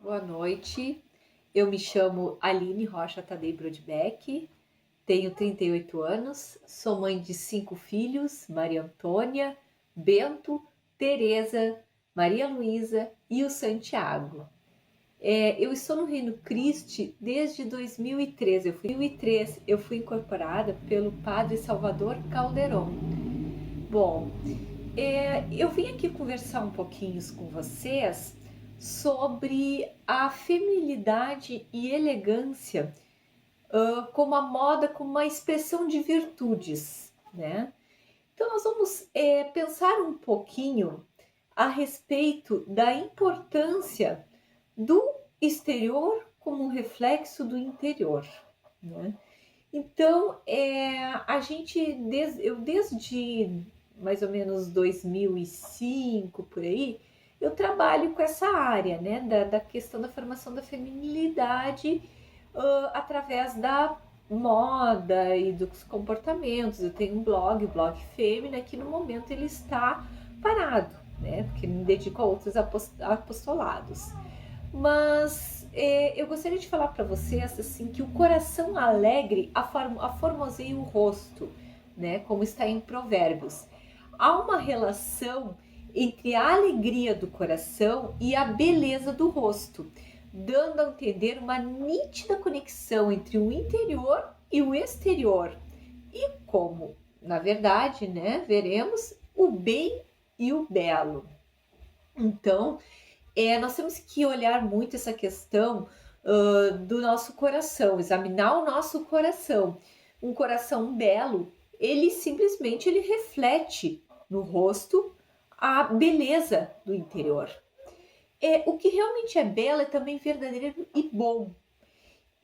Boa noite, eu me chamo Aline Rocha Tadei Brodbeck, tenho 38 anos, sou mãe de 5 filhos, Maria Antônia, Bento, Tereza, Maria Luísa e o Santiago. Eu estou no Reino Cristo desde 2013, eu fui incorporada pelo Padre Salvador Calderon. Bom, eu vim aqui conversar um pouquinho com vocês sobre a feminilidade e elegância como a moda, como uma expressão de virtudes, né? Então nós vamos pensar um pouquinho a respeito da importância do exterior como um reflexo do interior, né? Então, eu desde mais ou menos 2005, por aí, eu trabalho com essa área, né, da questão da formação da feminilidade através da moda e dos comportamentos. Eu tenho um blog Fêmea, que no momento ele está parado, né, porque me dedico a outros apostolados. Mas eu gostaria de falar para vocês assim que o coração alegre aformoseia o rosto, né? Como está em Provérbios. Há uma relação entre a alegria do coração e a beleza do rosto, dando a entender uma nítida conexão entre o interior e o exterior. E como, na verdade, né, veremos o bem e o belo. Então, nós temos que olhar muito essa questão do nosso coração, examinar o nosso coração. Um coração belo, ele reflete no rosto a beleza do interior. O que realmente é belo é também verdadeiro e bom,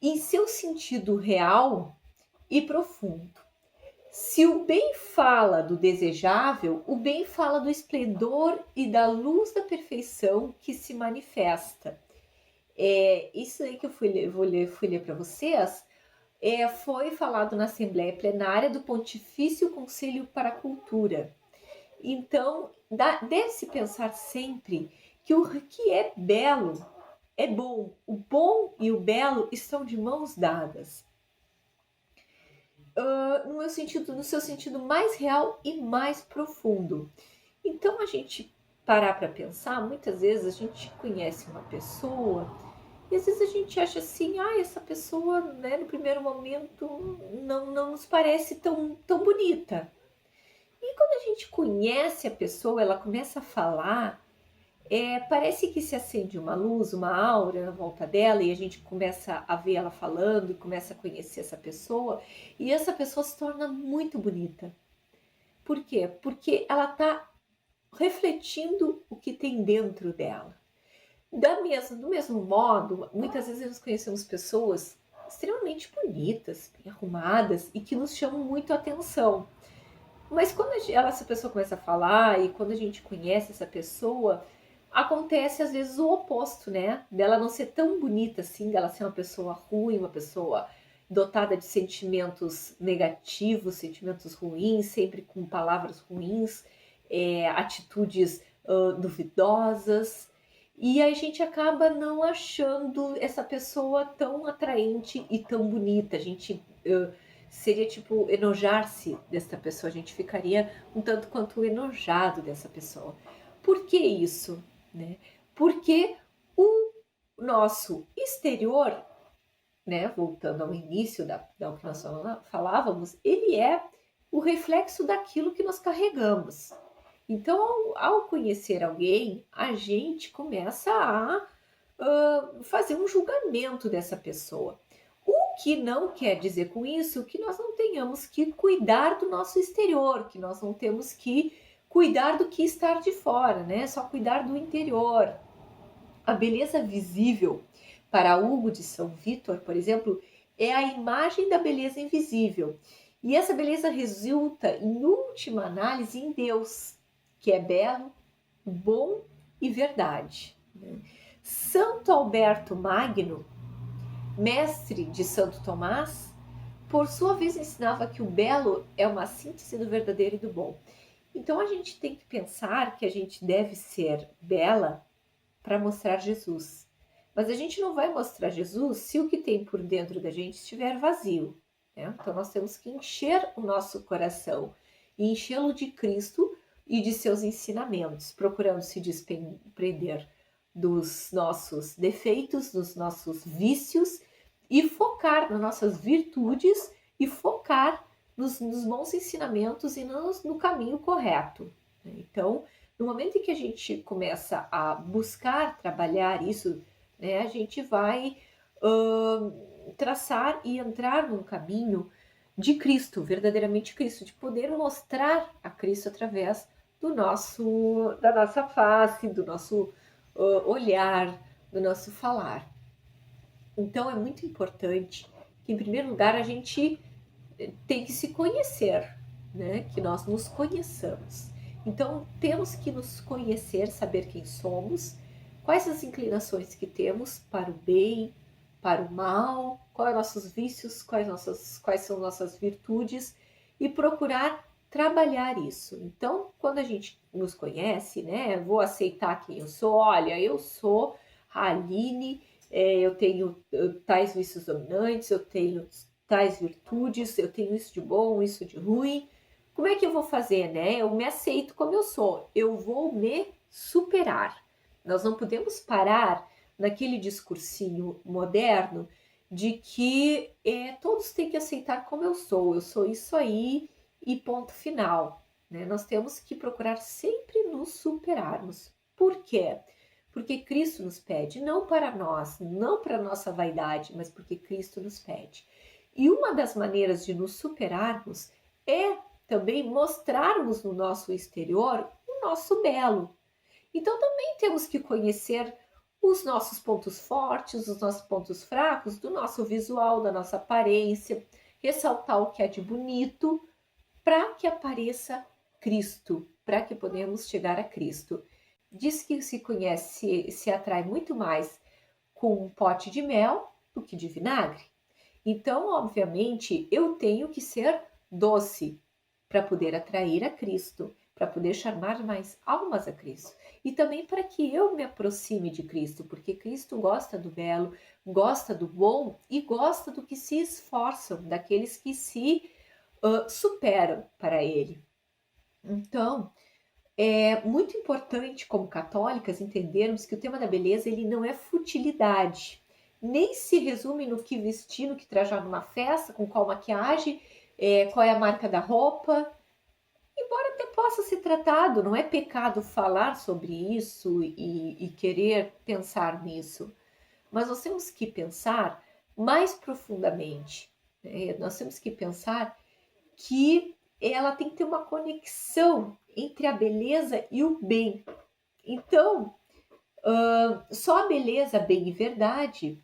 em seu sentido real e profundo. Se o bem fala do desejável, o bem fala do esplendor e da luz da perfeição que se manifesta. Isso aí que eu fui ler para vocês, foi falado na Assembleia Plenária do Pontifício Conselho para a Cultura. Então, deve-se pensar sempre que o que é belo é bom. O bom e o belo estão de mãos dadas. No seu sentido mais real e mais profundo. Então, a gente parar para pensar, muitas vezes a gente conhece uma pessoa e às vezes a gente acha assim, essa pessoa, né, no primeiro momento não nos parece tão bonita. E quando a gente conhece a pessoa, ela começa a falar, parece que se acende uma luz, uma aura na volta dela e a gente começa a ver ela falando e começa a conhecer essa pessoa e essa pessoa se torna muito bonita. Por quê? Porque ela está refletindo o que tem dentro dela. Do mesmo modo, muitas vezes nós conhecemos pessoas extremamente bonitas, bem arrumadas e que nos chamam muito a atenção. Mas quando essa pessoa começa a falar e quando a gente conhece essa pessoa, acontece às vezes o oposto, né? Dela não ser tão bonita assim, dela ser uma pessoa ruim, uma pessoa dotada de sentimentos negativos, sentimentos ruins, sempre com palavras ruins, atitudes duvidosas. E a gente acaba não achando essa pessoa tão atraente e tão bonita. A gente seria tipo enojar-se dessa pessoa, a gente ficaria um tanto quanto enojado dessa pessoa. Por que isso? Né? Porque o nosso exterior, né, voltando ao início da que nós falávamos, ele é o reflexo daquilo que nós carregamos. Então, ao conhecer alguém, a gente começa a fazer um julgamento dessa pessoa. O que não quer dizer com isso que nós não tenhamos que cuidar do nosso exterior, que nós não temos que cuidar do que está de fora, né? Só cuidar do interior. A beleza visível, para Hugo de São Vítor, por exemplo, é a imagem da beleza invisível. E essa beleza resulta, em última análise, em Deus, que é belo, bom e verdade. Santo Alberto Magno, mestre de Santo Tomás, por sua vez ensinava que o belo é uma síntese do verdadeiro e do bom. Então a gente tem que pensar que a gente deve ser bela para mostrar Jesus. Mas a gente não vai mostrar Jesus se o que tem por dentro da gente estiver vazio, né? Então nós temos que encher o nosso coração e enchê-lo de Cristo e de seus ensinamentos, procurando se desprender dos nossos defeitos, dos nossos vícios e focar nas nossas virtudes e focar nos bons ensinamentos e no caminho correto. Então, no momento em que a gente começa a buscar trabalhar isso, né, a gente vai traçar e entrar num caminho de Cristo, verdadeiramente Cristo, de poder mostrar a Cristo através da nossa face, do nosso olhar, do nosso falar. Então é muito importante que, em primeiro lugar, a gente tem que se conhecer, né? Que nós nos conheçamos. Então temos que nos conhecer, saber quem somos, quais as inclinações que temos para o bem, para o mal, quais nossos vícios, quais são nossas virtudes e procurar trabalhar isso. Então, quando a gente nos conhece, né, vou aceitar quem eu sou. Olha, eu sou a Aline, eu tenho tais vícios dominantes, eu tenho tais virtudes, eu tenho isso de bom, isso de ruim. Como é que eu vou fazer, né? Eu me aceito como eu sou, eu vou me superar. Nós não podemos parar naquele discursinho moderno de que todos têm que aceitar como eu sou isso aí e ponto final. Né? Nós temos que procurar sempre nos superarmos. Por quê? Porque Cristo nos pede, não para nós, não para nossa vaidade, mas porque Cristo nos pede. E uma das maneiras de nos superarmos é também mostrarmos no nosso exterior o nosso belo. Então também temos que conhecer os nossos pontos fortes, os nossos pontos fracos, do nosso visual, da nossa aparência, ressaltar o que é de bonito, para que apareça Cristo, para que podemos chegar a Cristo. Diz que se conhece, se atrai muito mais com um pote de mel do que de vinagre. Então, obviamente, eu tenho que ser doce para poder atrair a Cristo, para poder chamar mais almas a Cristo. E também para que eu me aproxime de Cristo, porque Cristo gosta do belo, gosta do bom e gosta do que se esforçam, daqueles que se superam para Ele. Então, é muito importante, como católicas, entendermos que o tema da beleza ele não é futilidade, nem se resume no que vestir, no que trajar numa festa, com qual maquiagem, qual é a marca da roupa. Embora até possa ser tratado, não é pecado falar sobre isso e querer pensar nisso, mas nós temos que pensar mais profundamente. Né? Nós temos que pensar que ela tem que ter uma conexão entre a beleza e o bem. Então, só a beleza, bem e verdade,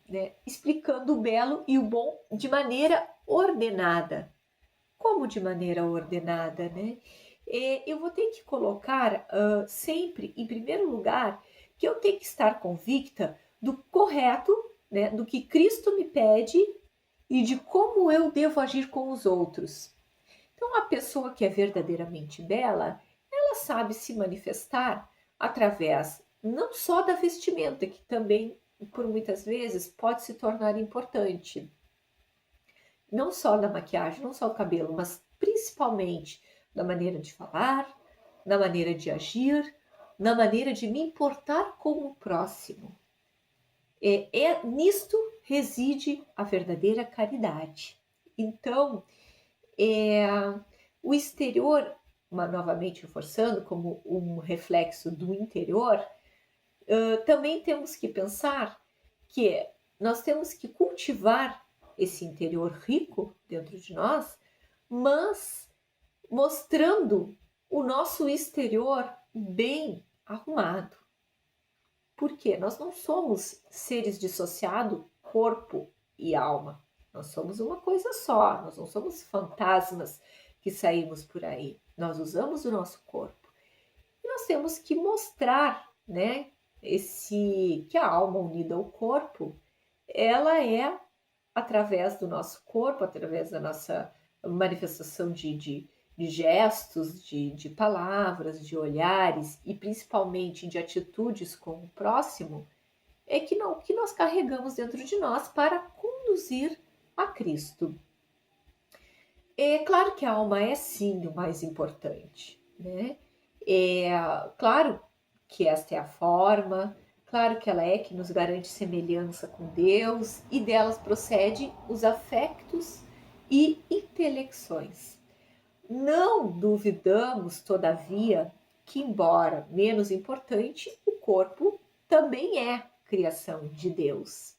né, explicando o belo e o bom de maneira ordenada. Como de maneira ordenada, né? Eu vou ter que colocar sempre, em primeiro lugar, que eu tenho que estar convicta do correto, né, do que Cristo me pede e de como eu devo agir com os outros. Então, a pessoa que é verdadeiramente bela, ela sabe se manifestar através não só da vestimenta, que também, por muitas vezes, pode se tornar importante. Não só da maquiagem, não só do cabelo, mas principalmente na maneira de falar, na maneira de agir, na maneira de me importar com o próximo. Nisto reside a verdadeira caridade. Então, o exterior, novamente reforçando, como um reflexo do interior, também temos que pensar que nós temos que cultivar esse interior rico dentro de nós, mas mostrando o nosso exterior bem arrumado. Por quê? Nós não somos seres dissociados, corpo e alma. Nós somos uma coisa só, nós não somos fantasmas que saímos por aí. Nós usamos o nosso corpo. E nós temos que mostrar, né, que a alma unida ao corpo, ela é através do nosso corpo, através da nossa manifestação de gestos, de palavras, de olhares e principalmente de atitudes com o próximo, é que nós carregamos dentro de nós para conduzir a Cristo. É claro que a alma é sim o mais importante, né? É claro que esta é a forma, claro que ela é que nos garante semelhança com Deus, e delas procede os afetos e intelecções. Não duvidamos, todavia, que, embora menos importante, o corpo também é criação de Deus.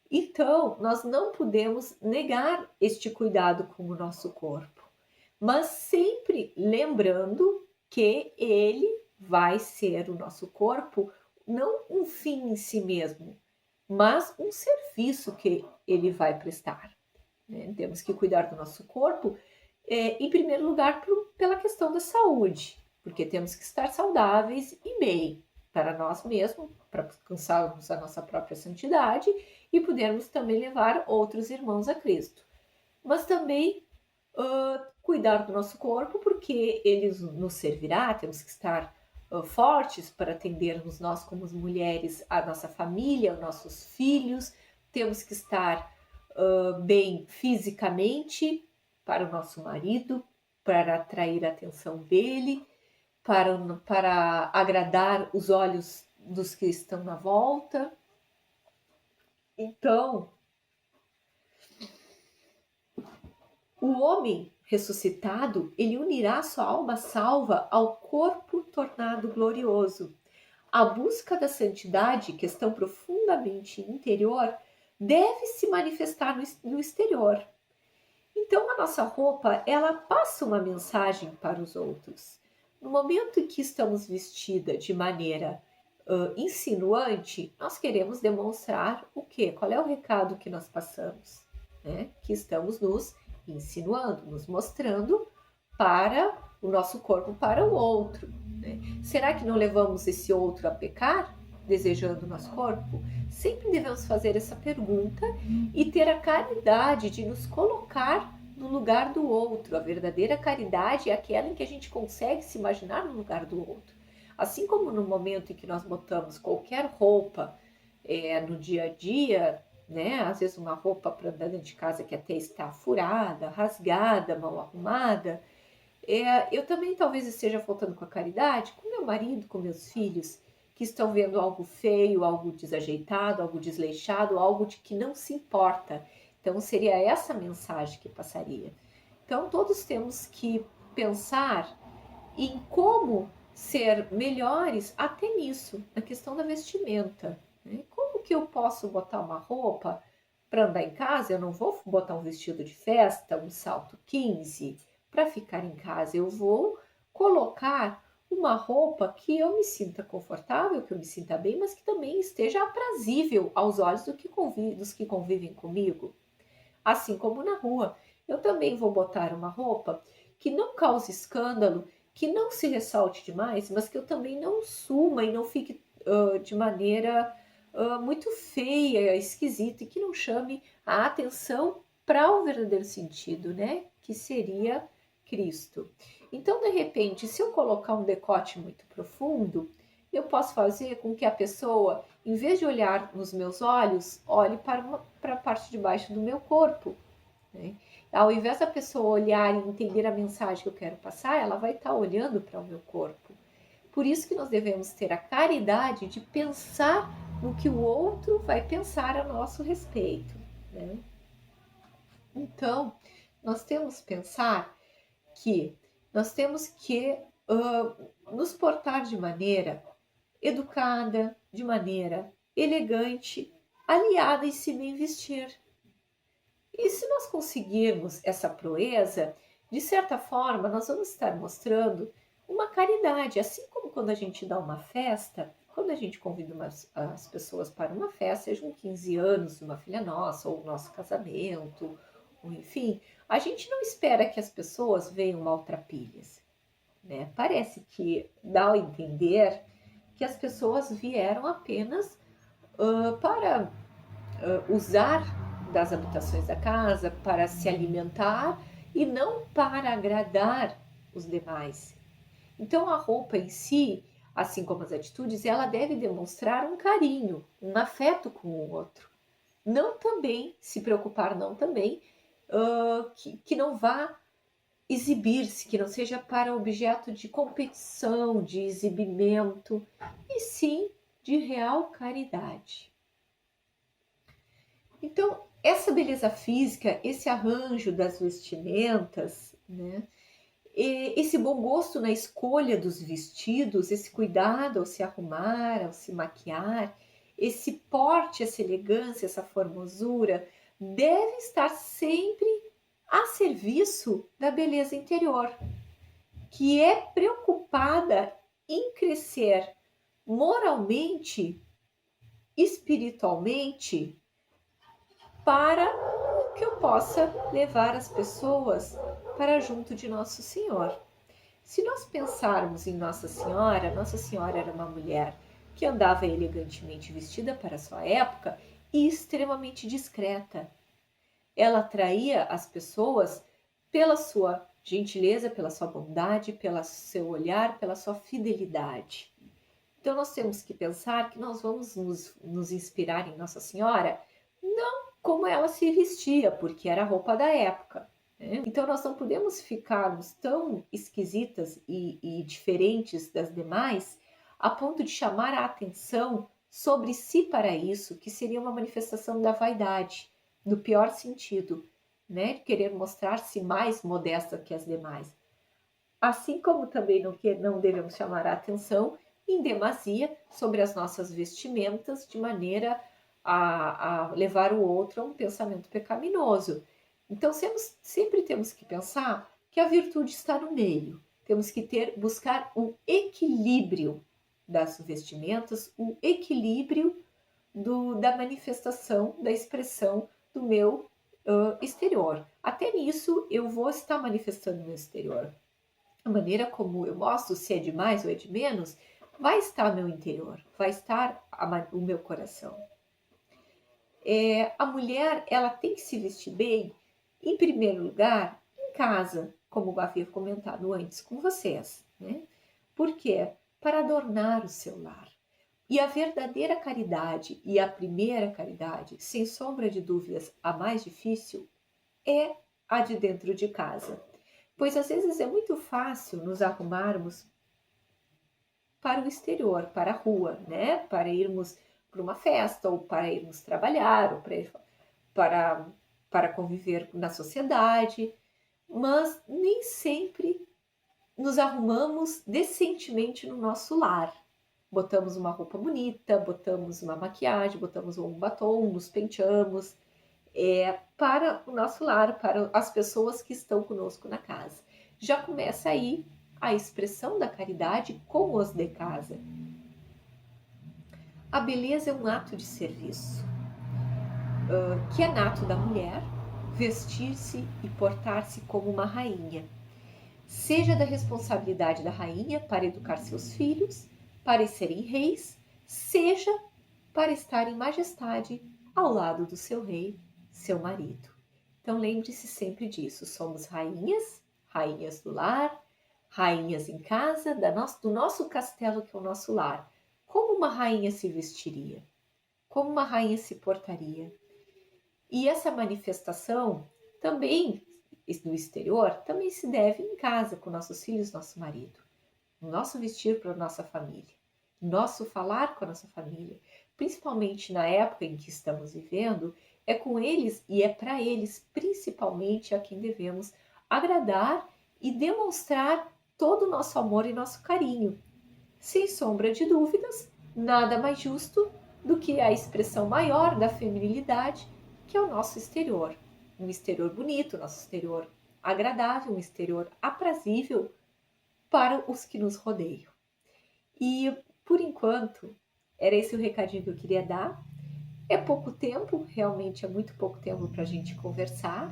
Então, nós não podemos negar este cuidado com o nosso corpo, mas sempre lembrando que ele vai ser, o nosso corpo, não um fim em si mesmo, mas um serviço que ele vai prestar. Né? Temos que cuidar do nosso corpo, em primeiro lugar, pela questão da saúde, porque temos que estar saudáveis e bem para nós mesmos, para alcançarmos a nossa própria santidade e podermos também levar outros irmãos a Cristo. Mas também cuidar do nosso corpo, porque ele nos servirá, temos que estar fortes para atendermos nós como mulheres, a nossa família, os nossos filhos, temos que estar bem fisicamente para o nosso marido, para atrair a atenção dele, para agradar os olhos dos que estão na volta. Então, o homem ressuscitado, ele unirá sua alma salva ao corpo tornado glorioso. A busca da santidade, questão profundamente interior, deve se manifestar no exterior. Então, a nossa roupa, ela passa uma mensagem para os outros. No momento em que estamos vestidas de maneira insinuante, nós queremos demonstrar o quê? Qual é o recado que nós passamos? Né? Que estamos nos insinuando, nos mostrando para o nosso corpo, para o outro. Né? Será que não levamos esse outro a pecar, desejando o nosso corpo? Sempre devemos fazer essa pergunta e ter a caridade de nos colocar no lugar do outro. A verdadeira caridade é aquela em que a gente consegue se imaginar no lugar do outro. Assim como no momento em que nós botamos qualquer roupa no dia a dia, né? Às vezes uma roupa para andar dentro de casa que até está furada, rasgada, mal arrumada. Eu também talvez esteja faltando com a caridade, com meu marido, com meus filhos, que estão vendo algo feio, algo desajeitado, algo desleixado, algo de que não se importa. Então seria essa mensagem que passaria. Então todos temos que pensar em como ser melhores até nisso, na questão da vestimenta. Né? Como que eu posso botar uma roupa para andar em casa? Eu não vou botar um vestido de festa, um salto 15 para ficar em casa. Eu vou colocar uma roupa que eu me sinta confortável, que eu me sinta bem, mas que também esteja aprazível aos olhos dos que convivem comigo. Assim como na rua, eu também vou botar uma roupa que não cause escândalo, que não se ressalte demais, mas que eu também não suma e não fique de maneira muito feia, esquisita, e que não chame a atenção para o verdadeiro sentido, né? Que seria Cristo. Então, de repente, se eu colocar um decote muito profundo, eu posso fazer com que a pessoa, em vez de olhar nos meus olhos, olhe para a parte de baixo do meu corpo. Né? Ao invés da pessoa olhar e entender a mensagem que eu quero passar, ela vai estar olhando para o meu corpo. Por isso que nós devemos ter a caridade de pensar no que o outro vai pensar a nosso respeito. Né? Então, nós temos que pensar que nós temos que nos portar de maneira educada, de maneira elegante, aliada e se bem vestir. E se nós conseguirmos essa proeza, de certa forma, nós vamos estar mostrando uma caridade, assim como quando a gente dá uma festa, quando a gente convida as pessoas para uma festa, seja um 15 anos de uma filha nossa, ou o nosso casamento, ou enfim, a gente não espera que as pessoas venham maltrapilhas. Né? Parece que dá a entender que as pessoas vieram apenas para usar das habitações da casa, para se alimentar e não para agradar os demais. Então a roupa em si, assim como as atitudes, ela deve demonstrar um carinho, um afeto com o outro. Não também, se preocupar não também, que não vá exibir-se, que não seja para objeto de competição, de exibimento, e sim de real caridade. Então, essa beleza física, esse arranjo das vestimentas, né? Esse bom gosto na escolha dos vestidos, esse cuidado ao se arrumar, ao se maquiar, esse porte, essa elegância, essa formosura, deve estar sempre a serviço da beleza interior, que é preocupada em crescer moralmente, espiritualmente, para que eu possa levar as pessoas para junto de Nosso Senhor. Se nós pensarmos em Nossa Senhora era uma mulher que andava elegantemente vestida para a sua época e extremamente discreta. Ela atraía as pessoas pela sua gentileza, pela sua bondade, pelo seu olhar, pela sua fidelidade. Então nós temos que pensar que nós vamos nos inspirar em Nossa Senhora, não como ela se vestia, porque era a roupa da época. Então nós não podemos ficarmos tão esquisitas e diferentes das demais a ponto de chamar a atenção sobre si para isso, que seria uma manifestação da vaidade, no pior sentido, né? De querer mostrar-se mais modesta que as demais. Assim como também não devemos chamar a atenção em demasia sobre as nossas vestimentas, de maneira a levar o outro a um pensamento pecaminoso. Então, sempre temos que pensar que a virtude está no meio. Temos que buscar um equilíbrio das vestimentas, um equilíbrio da manifestação, da expressão do meu exterior. Até nisso, eu vou estar manifestando no meu exterior. A maneira como eu mostro, se é de mais ou é de menos, vai estar meu interior, vai estar o meu coração. A mulher, ela tem que se vestir bem, em primeiro lugar, em casa, como eu havia comentado antes com vocês, né? Por quê? Para adornar o seu lar. E a verdadeira caridade e a primeira caridade, sem sombra de dúvidas, a mais difícil, é a de dentro de casa. Pois às vezes é muito fácil nos arrumarmos para o exterior, para a rua, né? Para irmos para uma festa, ou para irmos trabalhar, ou para conviver na sociedade, mas nem sempre nos arrumamos decentemente no nosso lar. Botamos uma roupa bonita, botamos uma maquiagem, botamos um batom, nos penteamos, para o nosso lar, para as pessoas que estão conosco na casa. Já começa aí a expressão da caridade com os de casa. A beleza é um ato de serviço, que é nato da mulher, vestir-se e portar-se como uma rainha. Seja da responsabilidade da rainha para educar seus filhos, para serem reis, seja para estar em majestade ao lado do seu rei, seu marido. Então lembre-se sempre disso, somos rainhas, rainhas do lar, rainhas em casa, do nosso castelo que é o nosso lar. Como uma rainha se vestiria? Como uma rainha se portaria? E essa manifestação também no exterior também se deve em casa com nossos filhos, nosso marido. O nosso vestir para a nossa família, nosso falar com a nossa família, principalmente na época em que estamos vivendo, é com eles e é para eles principalmente a quem devemos agradar e demonstrar todo o nosso amor e nosso carinho. Sem sombra de dúvidas, nada mais justo do que a expressão maior da feminilidade, que é o nosso exterior. Um exterior bonito, nosso exterior agradável, um exterior aprazível para os que nos rodeiam. E, por enquanto, era esse o recadinho que eu queria dar. É pouco tempo, realmente é muito pouco tempo para a gente conversar.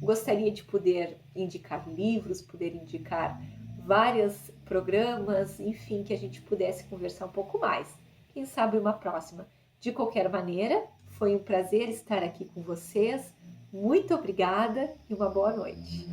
Gostaria de poder indicar livros, poder indicar vários programas, enfim, que a gente pudesse conversar um pouco mais. Quem sabe uma próxima. De qualquer maneira, foi um prazer estar aqui com vocês. Muito obrigada e uma boa noite.